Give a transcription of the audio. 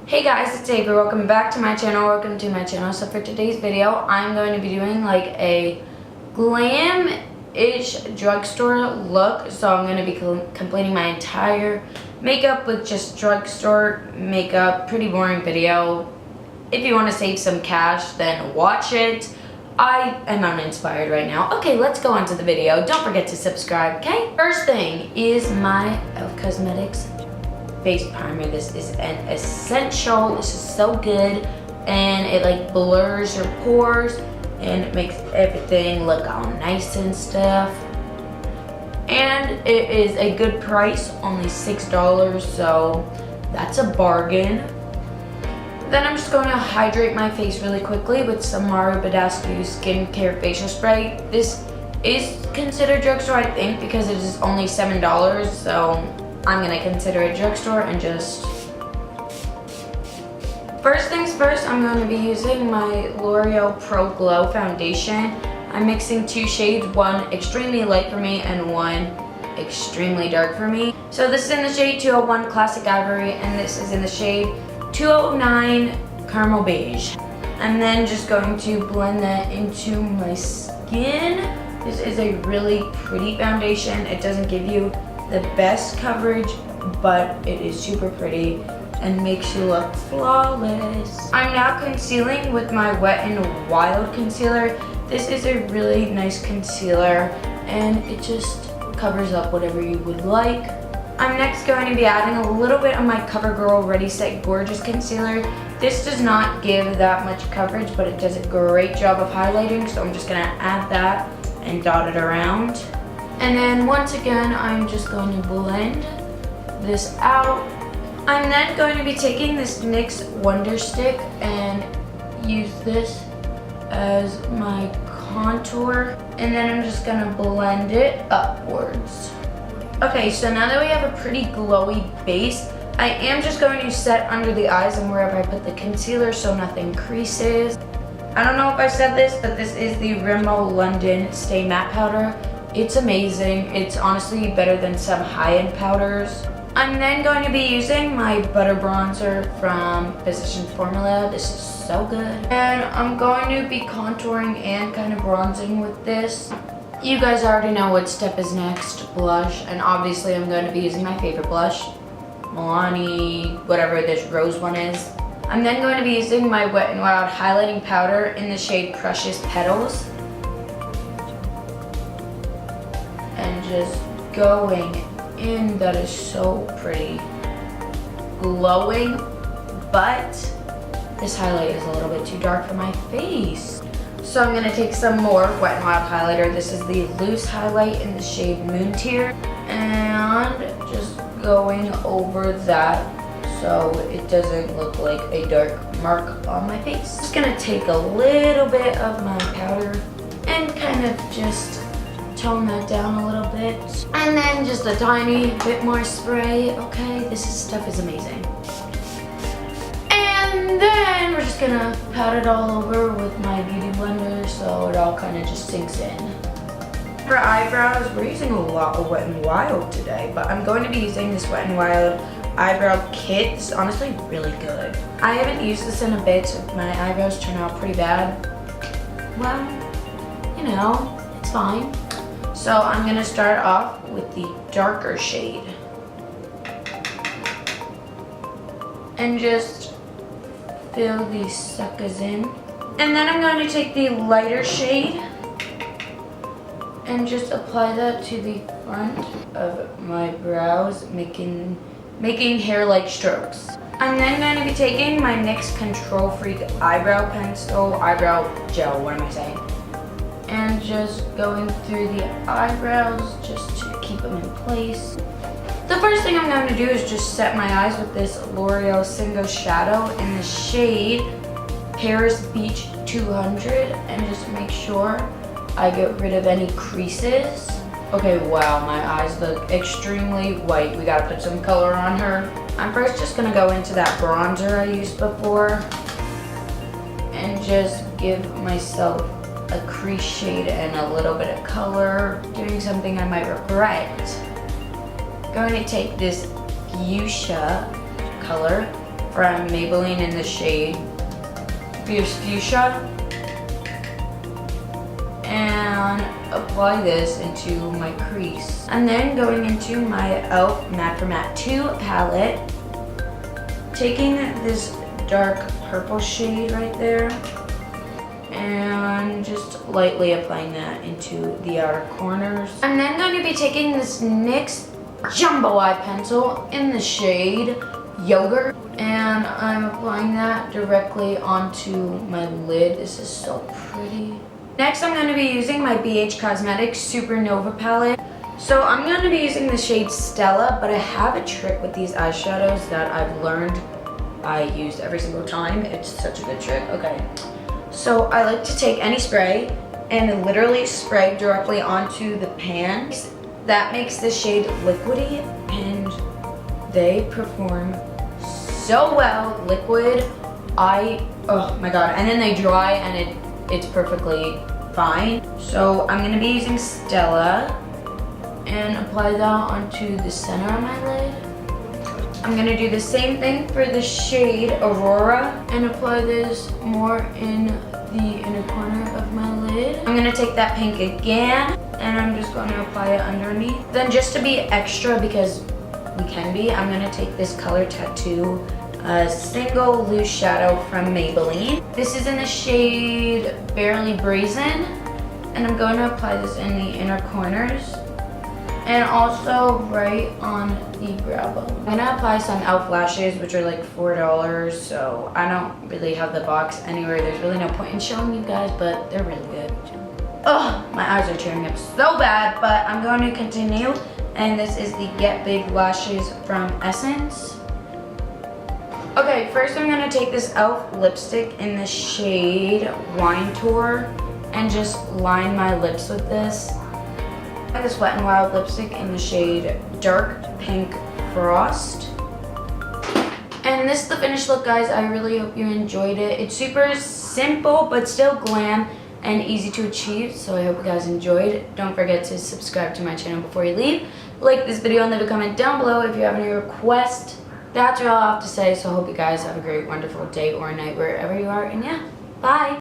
Hey guys, it's Avery. Welcome back to my channel. Welcome to my channel. So for today's video, I'm going to be doing like a glam-ish drugstore look. So I'm going to be completing my entire makeup with just drugstore makeup. Pretty boring video. If you want to save some cash, then watch it. I am uninspired right now. Okay, let's go on to the video. Don't forget to subscribe, okay? First thing is my e.l.f. Cosmetics face primer. This is an essential. This is so good, and it like blurs your pores and it makes everything look all nice and stuff. And it is a good price, only $6, so that's a bargain. Then I'm just going to hydrate my face really quickly with some Badescu skincare facial spray. This is considered drugstore, I think, because it is only $7, so I'm gonna consider it drugstore and just... First things first, I'm going to be using my Loreal Pro Glow foundation. I'm mixing two shades, one extremely light for me and one extremely dark for me. So this is in the shade 201 Classic Ivory, and this is in the shade 209 Caramel Beige. I'm then just going to blend that into my skin. This is a really pretty foundation. It doesn't give you the best coverage, but it is super pretty and makes you look flawless. I'm now concealing with my Wet n Wild concealer. This is a really nice concealer and it just covers up whatever you would like. I'm next going to be adding a little bit of my CoverGirl Ready Set Gorgeous concealer. This does not give that much coverage, but it does a great job of highlighting, so I'm just gonna add that and dot it around. And then once again, I'm just going to blend this out. I'm then going to be taking this Nyx Wonder Stick and use this as my contour. And then I'm just gonna blend it upwards. Okay, so now that we have a pretty glowy base, I am just going to set under the eyes and wherever I put the concealer so nothing creases. I don't know if I said this, but this is the RImmel London Stay Matte Powder. It's amazing. It's honestly better than some high-end powders. I'm then going to be using my butter bronzer from Physicians Formula. This is so good. And I'm going to be contouring and kind of bronzing with this. You guys already know what step is next, blush. And obviously I'm going to be using my favorite blush, Milani, whatever this rose one is. I'm then going to be using my Wet n Wild highlighting powder in the shade Precious Petals. And just going in. That is so pretty. Glowing, but this highlight is a little bit too dark for my face. So I'm gonna take some more Wet n Wild highlighter. This is the loose highlight in the shade Moon Tear, and just going over that so it doesn't look like a dark mark on my face. Just gonna take a little bit of my powder and kind of just tone that down a little bit. And then just a tiny bit more spray. Okay, stuff is amazing. And then we're just gonna pat it all over with my beauty blender so it all kind of just sinks in. For eyebrows, we're using a lot of Wet n Wild today, but I'm going to be using this Wet n Wild eyebrow kit. It's honestly really good. I haven't used this in a bit, so my eyebrows turn out pretty bad. Well, you know, it's fine. So I'm gonna start off with the darker shade. And just fill these suckers in. And then I'm going to take the lighter shade and just apply that to the front of my brows, making hair-like strokes. I'm then going to be taking my NYX Control Freak eyebrow gel, what am I saying? And just going through the eyebrows just to keep them in place. The first thing I'm going to do is just set my eyes with this L'Oreal Single Shadow in the shade Paris Beach 200 and just make sure I get rid of any creases. Okay, wow, my eyes look extremely white. We gotta put some color on her. I'm first just gonna go into that bronzer I used before and just give myself a crease shade and a little bit of color, doing something I might regret. Going to take this fuchsia color from Maybelline in the shade Fierce Fuchsia. And apply this into my crease. I'm then going into my e.l.f. Matte for Matte 2 palette, taking this dark purple shade right there, and just lightly applying that into the outer corners. I'm then going to be taking this NYX Jumbo Eye Pencil in the shade Yogurt, and I'm applying that directly onto my lid. This is so pretty. Next, I'm going to be using my BH Cosmetics Supernova palette. So I'm going to be using the shade Stella, but I have a trick with these eyeshadows that I've learned I use every single time. It's such a good trick. Okay, so I like to take any spray and literally spray directly onto the pan. That makes the shade liquidy, and they perform so well. Liquid, oh my god, and then they dry and it's perfectly fine. So I'm gonna be using Stella and apply that onto the center of my lid. I'm gonna do the same thing for the shade Aurora and apply this more in the inner corner of my lid. I'm gonna take that pink again and I'm just gonna apply it underneath. Then just to be extra, because we can be, I'm gonna take this Color Tattoo single loose shadow from Maybelline. This is in the shade Barely Brazen, and I'm going to apply this in the inner corners and also right on the brow bone. I'm gonna apply some e.l.f. lashes, which are like $4, so I don't really have the box anywhere. There's really no point in showing you guys, but they're really good. Oh, my eyes are tearing up so bad, but I'm going to continue, and this is the Get Big Lashes from Essence. Okay, first I'm gonna take this e.l.f. lipstick in the shade Wine Tour and just line my lips with this. I have this Wet n Wild lipstick in the shade Dark Pink Frost. And this is the finished look, guys. I really hope you enjoyed it. It's super simple, but still glam and easy to achieve, so I hope you guys enjoyed. Don't forget to subscribe to my channel before you leave. Like this video and leave a comment down below if you have any requests. That's all I have to say, so I hope you guys have a great, wonderful day or night wherever you are, and yeah, bye!